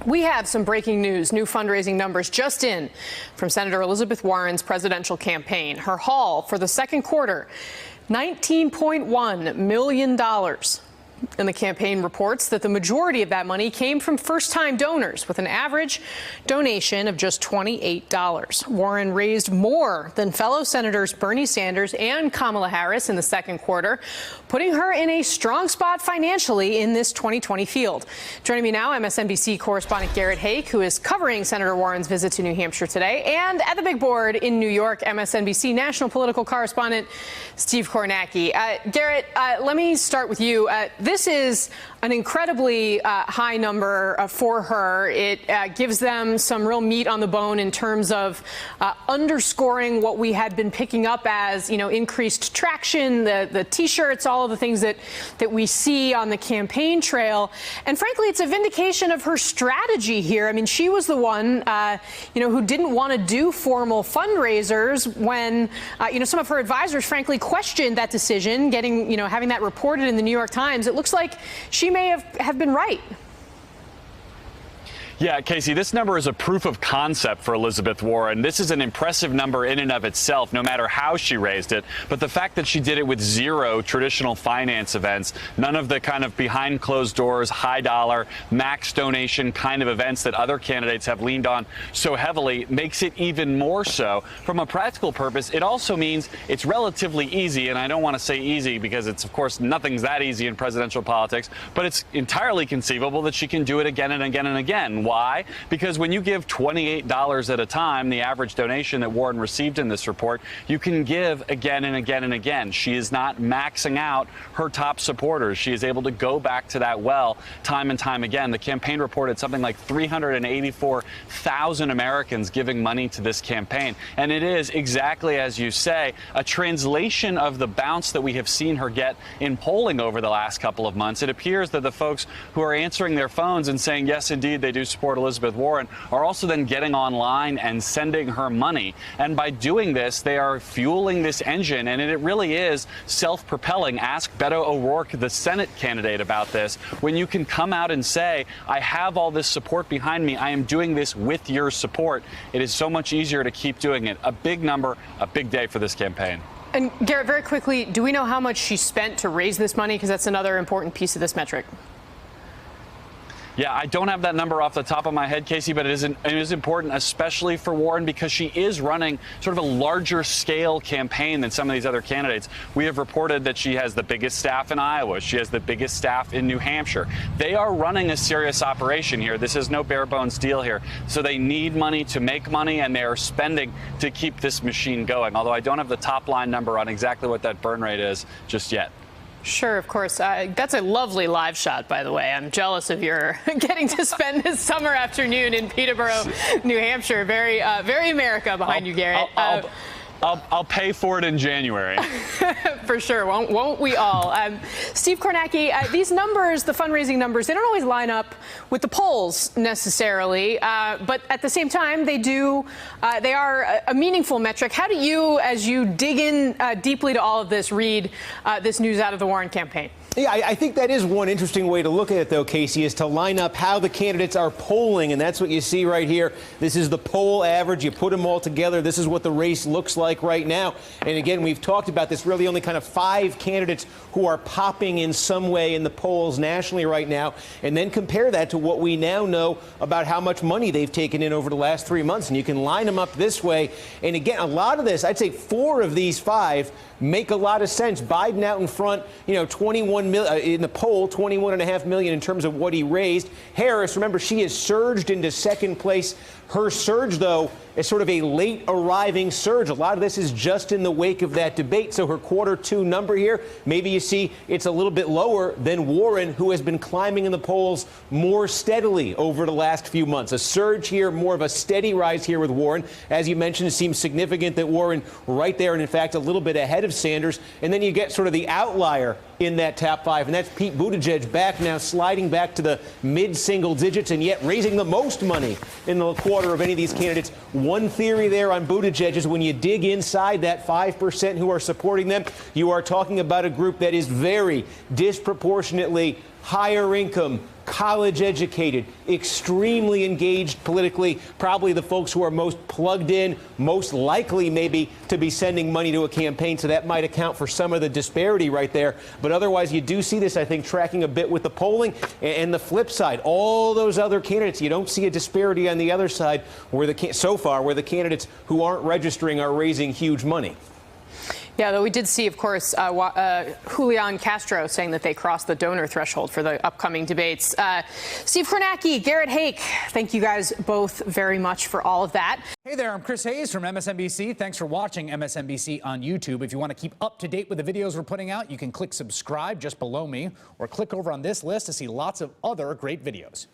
We have some breaking news, new fundraising numbers just in from Senator Elizabeth Warren's presidential campaign. Her haul for the second quarter, $19.1 million. And the campaign reports that the majority of that money came from first-time donors, with an average donation of just $28. Warren raised more than fellow Senators Bernie Sanders and Kamala Harris in the second quarter, putting her in a strong spot financially in this 2020 field. Joining me now, MSNBC correspondent Garrett Haake, who is covering Senator Warren's visit to New Hampshire today, and at the big board in New York, MSNBC national political correspondent Steve Kornacki. Garrett, let me start with you. This is an incredibly high number for her. It gives them some real meat on the bone in terms of underscoring what we had been picking up as, increased traction, the T-shirts, all of the things that we see on the campaign trail. And frankly, it's a vindication of her strategy here. I mean, she was the one, who didn't want to do formal fundraisers when, some of her advisors, frankly, questioned that decision, having that reported in the New York Times. It looks like she may have been right. Yeah, Casey, this number is a proof of concept for Elizabeth Warren. This is an impressive number in and of itself, no matter how she raised it. But the fact that she did it with zero traditional finance events, none of the kind of behind closed doors, high dollar, max donation kind of events that other candidates have leaned on so heavily, makes it even more so. From a practical purpose, it also means it's relatively easy. And I don't want to say easy because it's, of course, nothing's that easy in presidential politics. But it's entirely conceivable that she can do it again and again and again. Why? Because when you give $28 at a time, the average donation that Warren received in this report, you can give again and again and again. She is not maxing out her top supporters. She is able to go back to that well time and time again. The campaign reported something like 384,000 Americans giving money to this campaign. And it is, exactly as you say, a translation of the bounce that we have seen her get in polling over the last couple of months. It appears that the folks who are answering their phones and saying, yes, indeed, they do support Elizabeth Warren, are also then getting online and sending her money. And by doing this, they are fueling this engine, and it really is self-propelling. Ask Beto O'Rourke, the Senate candidate, about this. When you can come out and say, I have all this support behind me, I am doing this with your support, it is so much easier to keep doing it. A big number, a big day for this campaign. And Garrett, very quickly, do we know how much she spent to raise this money? Because that's another important piece of this metric. Yeah, I don't have that number off the top of my head, Casey, but it is important, especially for Warren, because she is running sort of a larger scale campaign than some of these other candidates. We have reported that she has the biggest staff in Iowa. She has the biggest staff in New Hampshire. They are running a serious operation here. This is no bare bones deal here. So they need money to make money, and they are spending to keep this machine going. Although I don't have the top line number on exactly what that burn rate is just yet. Sure, of course. That's a lovely live shot, by the way. I'm jealous of your getting to spend this summer afternoon in Peterborough, New Hampshire. Very America behind you, Garrett. I'll pay for it in January. For sure. Won't we all? Steve Kornacki, these numbers, the fundraising numbers, they don't always line up with the polls necessarily, but at the same time, they are a meaningful metric. How do you, as you dig in deeply to all of this, read this news out of the Warren campaign? Yeah, I think that is one interesting way to look at it, though, Casey, is to line up how the candidates are polling. And that's what you see right here. This is the poll average. You put them all together. This is what the race looks like right now. And again, we've talked about this, really only kind of 5 candidates who are popping in some way in the polls nationally right now. And then compare that to what we now know about how much money they've taken in over the last 3 months. And you can line them up this way. And again, a lot of this, I'd say 4 of these 5 make a lot of sense. Biden out in front, 21 million in the poll, 21.5 million in terms of what he raised. Harris, remember, she has surged into second place. Her surge, though, is sort of a late arriving surge. A lot of this is just in the wake of that debate. So her Q2 number here, maybe you see it's a little bit lower than Warren, who has been climbing in the polls more steadily over the last few months. A surge here, more of a steady rise here with Warren. As you mentioned, it seems significant that Warren right there, and in fact, a little bit ahead of Sanders. And then you get sort of the outlier in that top 5, and that's Pete Buttigieg, back now, sliding back to the mid-single digits, and yet raising the most money in the quarter of any of these candidates. One theory there on Buttigieg is when you dig inside that 5% who are supporting them, you are talking about a group that is very disproportionately higher income, college educated, extremely engaged politically, probably the folks who are most plugged in, most likely maybe to be sending money to a campaign. So that might account for some of the disparity right there. But otherwise, you do see this, I think, tracking a bit with the polling. And the flip side, all those other candidates, you don't see a disparity on the other side where so far where the candidates who aren't registering are raising huge money. Yeah, though we did see, of course, Julian Castro saying that they crossed the donor threshold for the upcoming debates. Steve Kornacki, Garrett Haake, thank you guys both very much for all of that. Hey there, I'm Chris Hayes from MSNBC. Thanks for watching MSNBC on YouTube. If you want to keep up to date with the videos we're putting out, you can click subscribe just below me or click over on this list to see lots of other great videos.